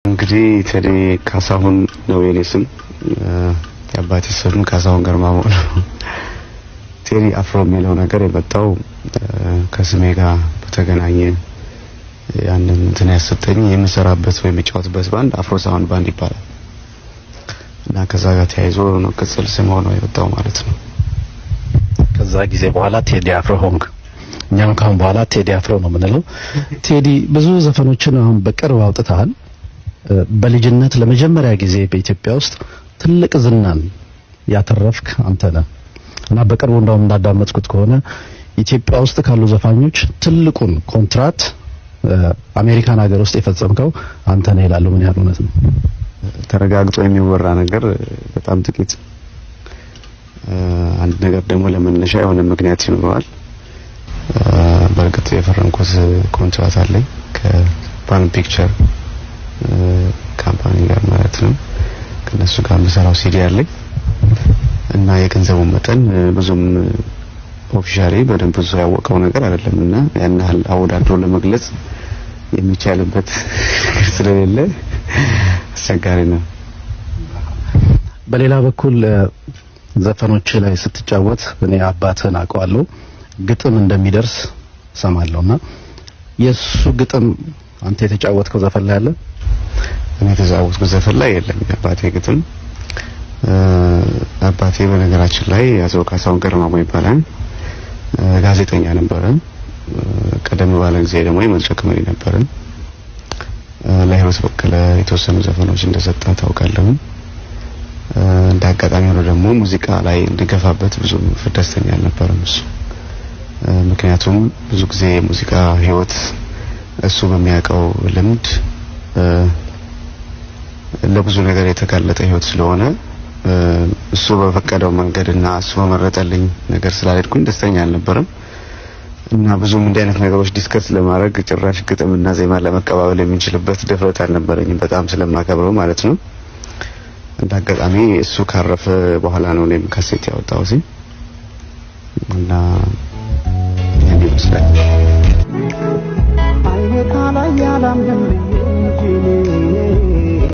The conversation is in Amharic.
እንግዲህ ቴዲ ካሳሁን ነው የኔ ስም። የአባቴ ስም ካሳሁን ገርማሞ ነው። ቴዲ አፍሮ የሚለው ነገር የመጣው ከስሜ ጋር በተገናኘ ያንን እንትን ያሰጠኝ የምሰራበት ወይ የምጫወትበት ባንድ አፍሮ ሳውንድ ባንድ ይባላል እና ከዛ ጋር ተያይዞ ነው ቅጽል ስም ሆኖ የወጣው ማለት ነው። ከዛ ጊዜ በኋላ ቴዲ አፍሮ ሆንክ። እኛም ካሁን በኋላ ቴዲ አፍሮ ነው የምንለው። ቴዲ ብዙ ዘፈኖችን አሁን በቅርብ አውጥተሃል። በልጅነት ለመጀመሪያ ጊዜ በኢትዮጵያ ውስጥ ትልቅ ዝናን ያተረፍክ አንተ ነህ እና በቅርቡ እንደውም እንዳዳመጥኩት ከሆነ ኢትዮጵያ ውስጥ ካሉ ዘፋኞች ትልቁን ኮንትራት አሜሪካን ሀገር ውስጥ የፈጸምከው አንተ ነህ ይላሉ። ምን ያህል እውነት ነው? ተረጋግጦ የሚወራ ነገር በጣም ጥቂት። አንድ ነገር ደግሞ ለመነሻ የሆነ ምክንያት ይኖረዋል። በርግጥ የፈረምኩት ኮንትራት አለኝ ከፓልም ፒክቸር ካምፓኒ ጋር ማለት ነው። ከነሱ ጋር የምሰራው ሲዲ አለኝ እና የገንዘቡ መጠን ብዙም ኦፊሻሊ በደንብ ብዙ ያወቀው ነገር አይደለምና ያን ያህል አወዳድሮ ለመግለጽ የሚቻልበት ስለሌለ አስቸጋሪ ነው። በሌላ በኩል ዘፈኖች ላይ ስትጫወት እኔ አባትህን አውቀዋለሁ፣ ግጥም እንደሚደርስ ሰማለሁና የሱ ግጥም አንተ የተጫወትከው ዘፈን ላይ አለ? እኔ የተጫወትኩት ዘፈን ላይ የለም የአባቴ ግጥም። አባቴ በነገራችን ላይ አቶ ካሳሁን ገርማሞ ይባላል። ጋዜጠኛ ነበረ። ቀደም ባለ ጊዜ ደግሞ የመድረክ መሪ ነበረ። ለህይወት በቀለ የተወሰኑ ዘፈኖች እንደሰጠ ታውቃለህ። እንዳጋጣሚ ሆኖ ደግሞ ሙዚቃ ላይ እንድገፋበት ብዙ ደስተኛ አልነበረም እሱ። ምክንያቱም ብዙ ጊዜ ሙዚቃ ህይወት እሱ በሚያውቀው ልምድ ለብዙ ነገር የተጋለጠ ህይወት ስለሆነ እሱ በፈቀደው መንገድና እሱ በመረጠልኝ ነገር ስላልሄድኩኝ ደስተኛ አልነበረም እና ብዙም እንዲህ አይነት ነገሮች ዲስከስ ለማድረግ ጭራሽ ግጥምና ዜማ ለመቀባበል የምንችልበት ድፍረት አልነበረኝም፣ በጣም ስለማከብረው ማለት ነው። እንዳጋጣሚ እሱ ካረፈ በኋላ ነው እኔም ካሴት ያወጣሁት እና ይሄን ይመስላል። አይኔ ካላ ያላም